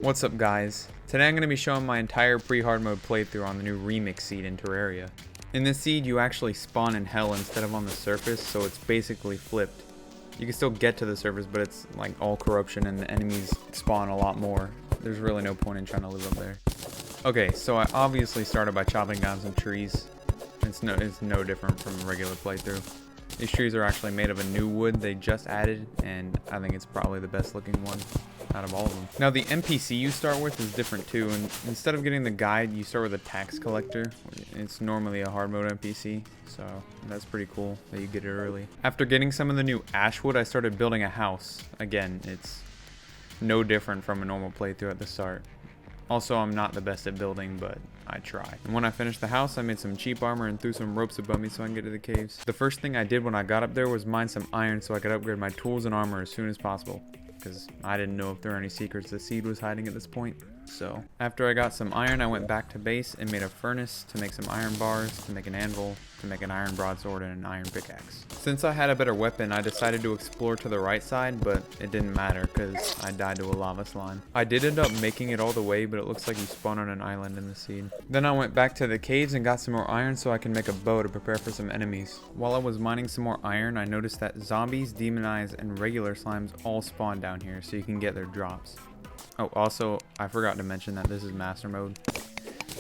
What's up guys? Today I'm going to be showing my entire pre-hard mode playthrough on the new remix seed in Terraria. In this seed you actually spawn in hell instead of on the surface, so it's basically flipped. You can still get to the surface, but it's like all corruption and the enemies spawn a lot more. There's really no point in trying to live up there. Okay, so I obviously started by chopping down some trees. It's no different from a regular playthrough. These trees are actually made of a new wood they just added, and I think it's probably the best looking one out of all of them. Now the NPC you start with is different too, and instead of getting the guide, you start with a tax collector. It's normally a hard mode NPC, so that's pretty cool that you get it early. After getting some of the new ash wood, I started building a house. Again, it's no different from a normal playthrough at the start. Also, I'm not the best at building, but I try. And when I finished the house, I made some cheap armor and threw some ropes above me so I can get to the caves. The first thing I did when I got up there was mine some iron so I could upgrade my tools and armor as soon as possible, because I didn't know if there were any secrets the seed was hiding at this point. So after I got some iron, I went back to base and made a furnace to make some iron bars, to make an anvil, to make an iron broadsword, and an iron pickaxe. Since I had a better weapon, I decided to explore to the right side, but it didn't matter because I died to a lava slime. I did end up making it all the way, but it looks like you spawn on an island in the seed. Then I went back to the caves and got some more iron so I can make a bow to prepare for some enemies. While I was mining some more iron, I noticed that zombies, demon eyes, and regular slimes all spawn down here so you can get their drops. Oh, also, I forgot to mention that this is master mode.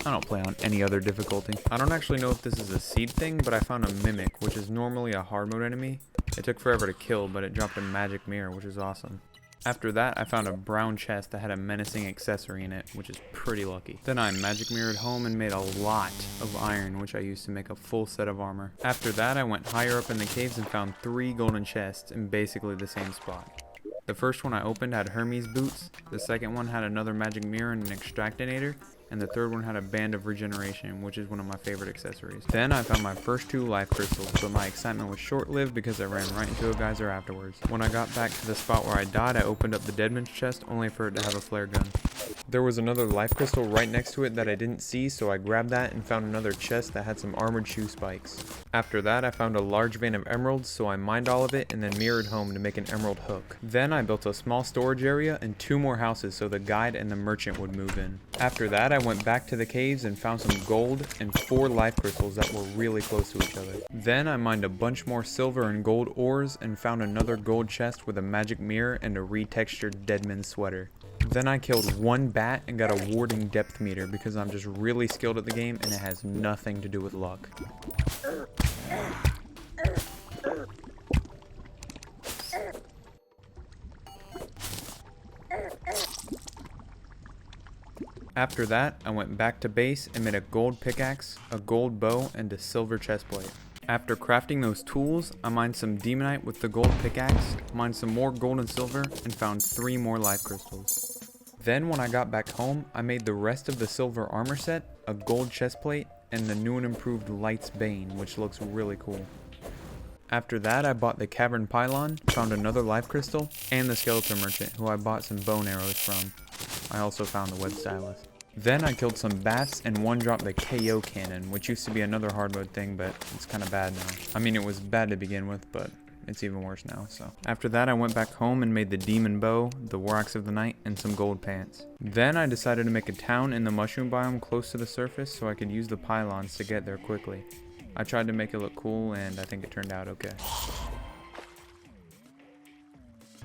I don't play on any other difficulty. I don't actually know if this is a seed thing, but I found a mimic, which is normally a hard mode enemy. It took forever to kill, but it dropped a magic mirror, which is awesome. After that, I found a brown chest that had a menacing accessory in it, which is pretty lucky. Then I magic mirrored home and made a lot of iron, which I used to make a full set of armor. After that, I went higher up in the caves and found 3 golden chests in basically the same spot. The first one I opened had Hermes boots, the second one had another magic mirror and an extractinator, and the third one had a band of regeneration, which is one of my favorite accessories. Then I found my first 2 life crystals, but my excitement was short-lived because I ran right into a geyser afterwards. When I got back to the spot where I died, I opened up the Deadman's chest only for it to have a flare gun. There was another life crystal right next to it that I didn't see, so I grabbed that and found another chest that had some armored shoe spikes. After that, I found a large vein of emeralds, so I mined all of it and then mirrored home to make an emerald hook. Then I built a small storage area and 2 more houses so the guide and the merchant would move in. After that, I went back to the caves and found some gold and 4 life crystals that were really close to each other. Then I mined a bunch more silver and gold ores and found another gold chest with a magic mirror and a retextured Deadman's sweater. Then I killed 1 bat and got a warding depth meter because I'm just really skilled at the game and it has nothing to do with luck. After that, I went back to base and made a gold pickaxe, a gold bow, and a silver chestplate. After crafting those tools, I mined some demonite with the gold pickaxe, mined some more gold and silver, and found 3 more life crystals. Then when I got back home, I made the rest of the silver armor set, a gold chestplate, and the new and improved Light's Bane, which looks really cool. After that, I bought the cavern pylon, found another life crystal, and the skeleton merchant, who I bought some bone arrows from. I also found the web stylus. Then I killed some bats and 1-dropped the KO cannon, which used to be another hard mode thing, but it's kind of bad now. I mean, it was bad to begin with, but it's even worse now, so. After that, I went back home and made the demon bow, the war axe of the night, and some gold pants. Then I decided to make a town in the mushroom biome close to the surface so I could use the pylons to get there quickly. I tried to make it look cool, and I think it turned out okay.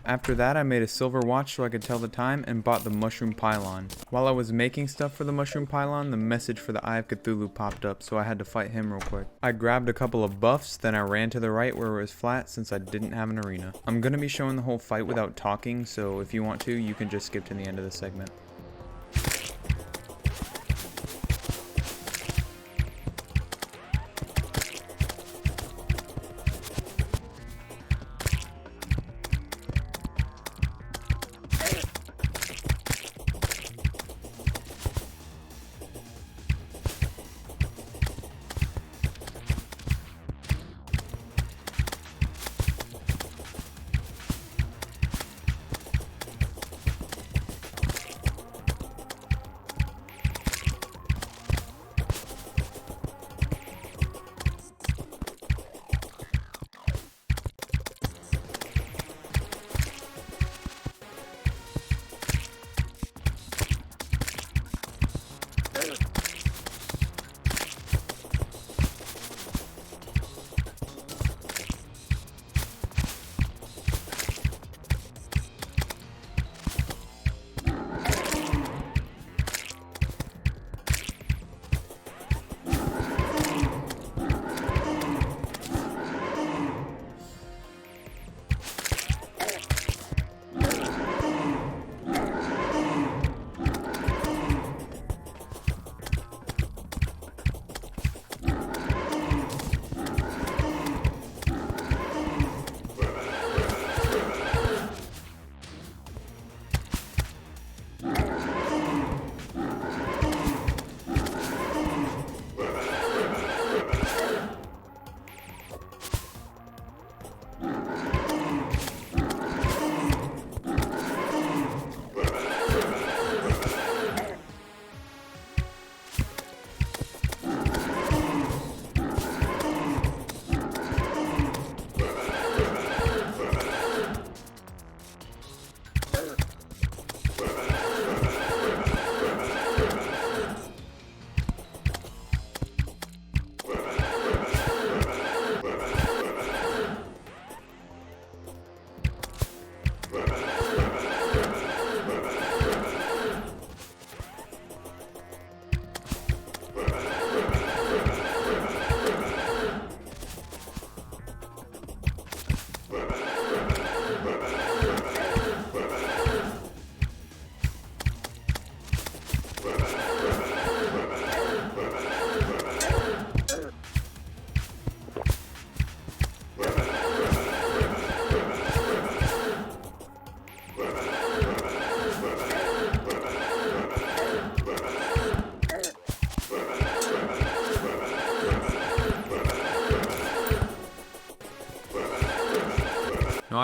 After that, I made a silver watch so I could tell the time and bought the mushroom pylon. While I was making stuff for the mushroom pylon, the message for the Eye of Cthulhu popped up, so I had to fight him real quick. I grabbed a couple of buffs, then I ran to the right where it was flat since I didn't have an arena. I'm gonna be showing the whole fight without talking, so if you want to, you can just skip to the end of the segment.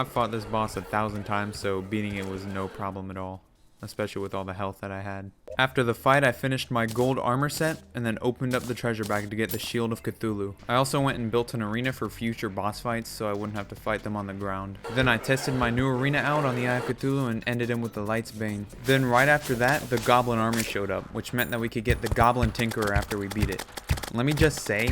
I've fought this boss 1,000 times, so beating it was no problem at all, especially with all the health that I had. After the fight, I finished my gold armor set and then opened up the treasure bag to get the Shield of Cthulhu. I also went and built an arena for future boss fights so I wouldn't have to fight them on the ground. Then I tested my new arena out on the Eye of Cthulhu and ended him with the Light's Bane. Then right after that, the Goblin army showed up, which meant that we could get the Goblin Tinkerer after we beat it. Let me just say,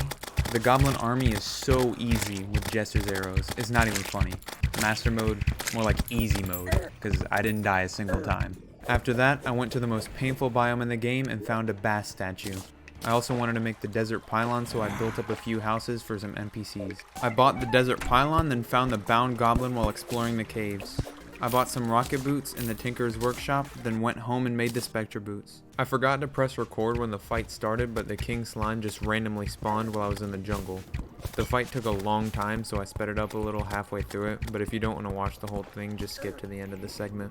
the Goblin army is so easy with Jester's arrows. It's not even funny. Master mode, more like easy mode, because I didn't die a single time. After that, I went to the most painful biome in the game and found a bass statue. I also wanted to make the desert pylon, so I built up a few houses for some NPCs. I bought the desert pylon, then found the bound goblin while exploring the caves. I bought some rocket boots in the Tinker's workshop, then went home and made the Spectre boots. I forgot to press record when the fight started, but the king slime just randomly spawned while I was in the jungle. The fight took a long time, so I sped it up a little halfway through it, but if you don't want to watch the whole thing, just skip to the end of the segment.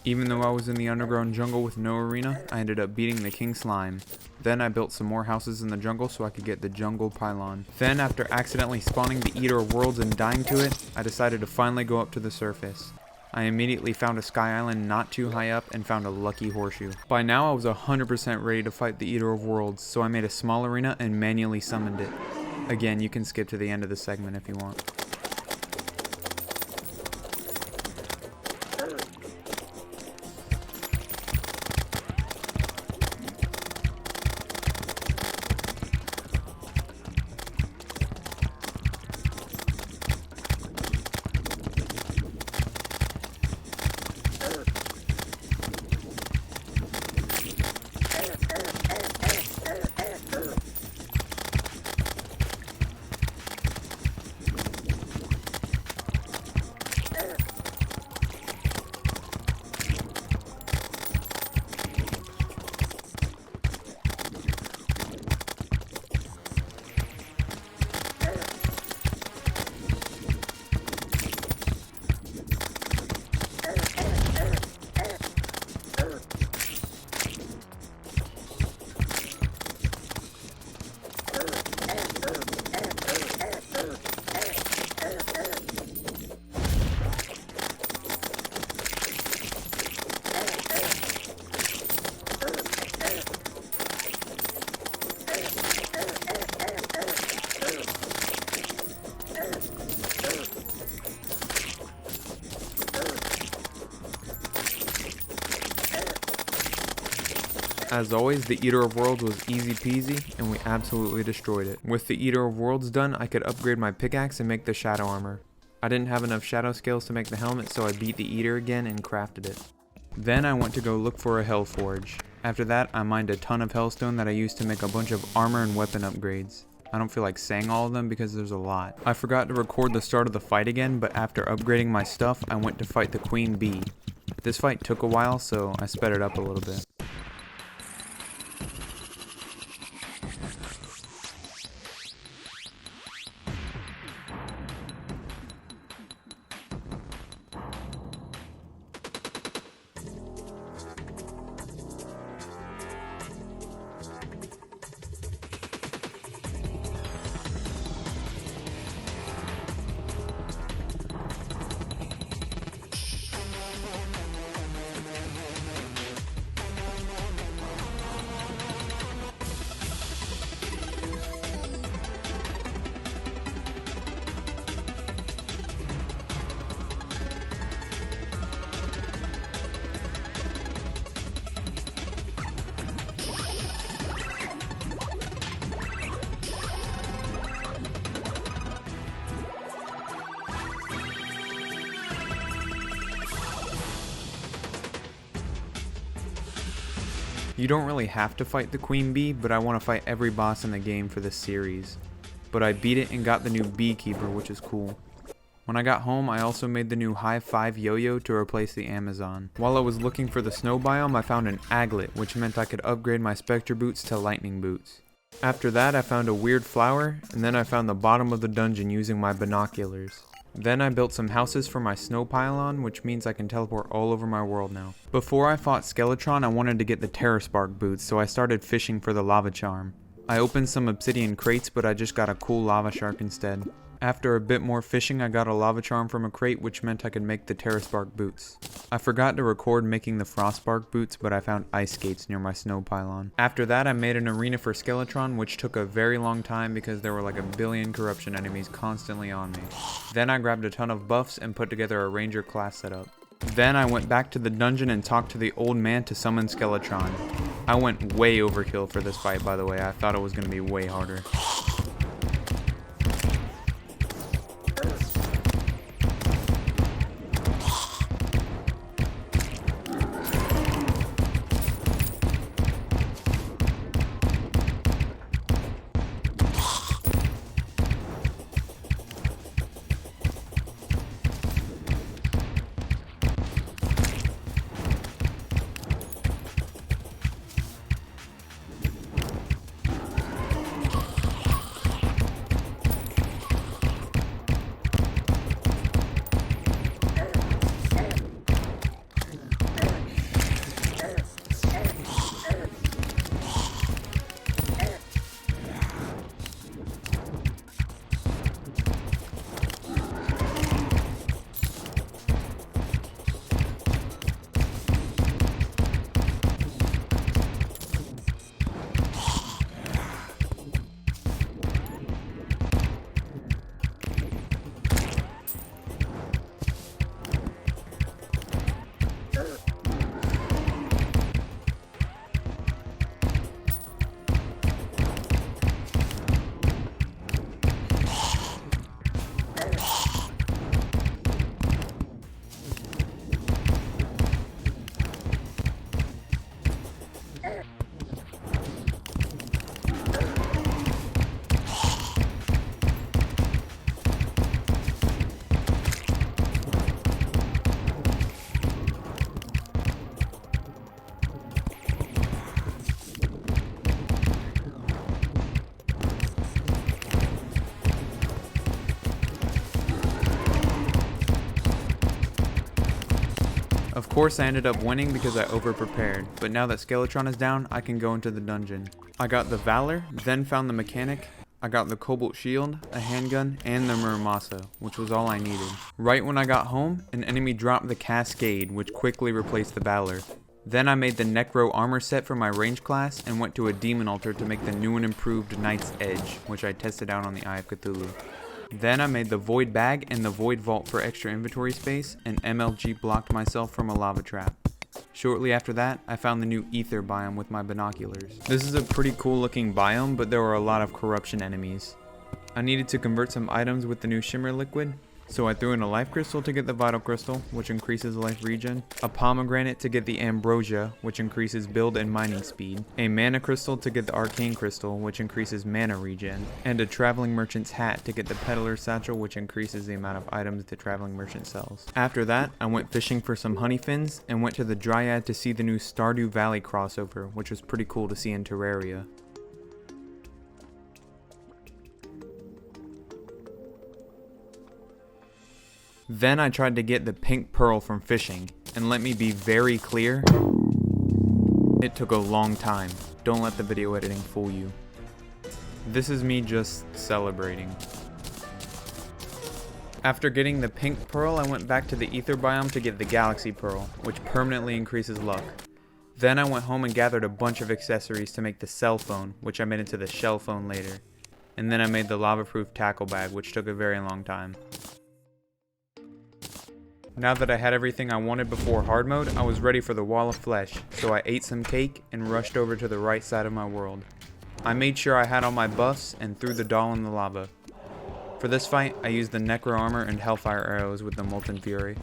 Even though I was in the underground jungle with no arena, I ended up beating the king slime. Then I built some more houses in the jungle so I could get the jungle pylon. Then after accidentally spawning the Eater of Worlds and dying to it, I decided to finally go up to the surface. I immediately found a sky island not too high up and found a lucky horseshoe. By now I was 100% ready to fight the Eater of Worlds, so I made a small arena and manually summoned it. Again, you can skip to the end of the segment if you want. As always, the Eater of Worlds was easy peasy, and we absolutely destroyed it. With the Eater of Worlds done, I could upgrade my pickaxe and make the shadow armor. I didn't have enough shadow scales to make the helmet, so I beat the Eater again and crafted it. Then I went to go look for a Hell Forge. After that, I mined a ton of Hellstone that I used to make a bunch of armor and weapon upgrades. I don't feel like saying all of them because there's a lot. I forgot to record the start of the fight again, but after upgrading my stuff, I went to fight the Queen Bee. This fight took a while, so I sped it up a little bit. You don't really have to fight the queen bee, but I want to fight every boss in the game for this series. But I beat it and got the new beekeeper, which is cool. When I got home, I also made the new high 5 yo-yo to replace the Amazon. While I was looking for the snow biome, I found an aglet, which meant I could upgrade my Spectre boots to lightning boots. After that, I found a weird flower, and then I found the bottom of the dungeon using my binoculars. Then I built some houses for my snow pylon, which means I can teleport all over my world now. Before I fought Skeletron, I wanted to get the Terra Spark boots, so I started fishing for the lava charm. I opened some obsidian crates, but I just got a cool lava shark instead. After a bit more fishing, I got a lava charm from a crate, which meant I could make the Terra Spark boots. I forgot to record making the Frost Spark boots, but I found ice skates near my snow pylon. After that, I made an arena for Skeletron, which took a very long time because there were like a billion corruption enemies constantly on me. Then I grabbed a ton of buffs and put together a ranger class setup. Then I went back to the dungeon and talked to the old man to summon Skeletron. I went way overkill for this fight, by the way. I thought it was going to be way harder. Of course I ended up winning because I over-prepared, but now that Skeletron is down, I can go into the dungeon. I got the Valor, then found the Mechanic, I got the Cobalt Shield, a handgun, and the Muramasa, which was all I needed. Right when I got home, an enemy dropped the Cascade, which quickly replaced the Valor. Then I made the Necro armor set for my range class and went to a Demon Altar to make the new and improved Knight's Edge, which I tested out on the Eye of Cthulhu. Then I made the Void Bag and the Void Vault for extra inventory space, and MLG blocked myself from a lava trap. Shortly after that, I found the new Ether biome with my binoculars. This is a pretty cool looking biome, but there were a lot of corruption enemies. I needed to convert some items with the new Shimmer Liquid, so I threw in a Life Crystal to get the Vital Crystal, which increases life regen, a Pomegranate to get the Ambrosia, which increases build and mining speed, a Mana Crystal to get the Arcane Crystal, which increases mana regen, and a Traveling Merchant's Hat to get the Peddler's Satchel, which increases the amount of items the Traveling Merchant sells. After that, I went fishing for some honey fins, and went to the Dryad to see the new Stardew Valley crossover, which was pretty cool to see in Terraria. Then I tried to get the pink pearl from fishing, and let me be very clear, it took a long time. Don't let the video editing fool you. This is me just celebrating. After getting the pink pearl, I went back to the Ether biome to get the Galaxy Pearl, which permanently increases luck. Then I went home and gathered a bunch of accessories to make the cell phone, which I made into the shell phone later. And then I made the lava-proof tackle bag, which took a very long time. Now that I had everything I wanted before hard mode, I was ready for the wall of flesh, so I ate some cake and rushed over to the right side of my world. I made sure I had all my buffs and threw the doll in the lava. For this fight, I used the Necro armor and Hellfire arrows with the Molten Fury.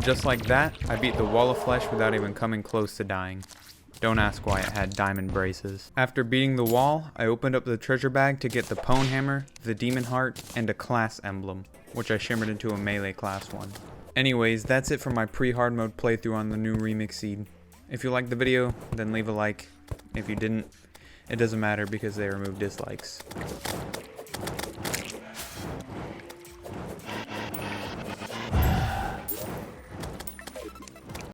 just like that, I beat the wall of flesh without even coming close to dying. Don't ask why it had diamond braces. After beating the wall, I opened up the treasure bag to get the Pwn Hammer, the Demon Heart, and a class emblem, which I shimmered into a melee class one. Anyways, that's it for my pre-hard mode playthrough on the new remix seed. If you liked the video, then leave a like. If you didn't, it doesn't matter because they removed dislikes.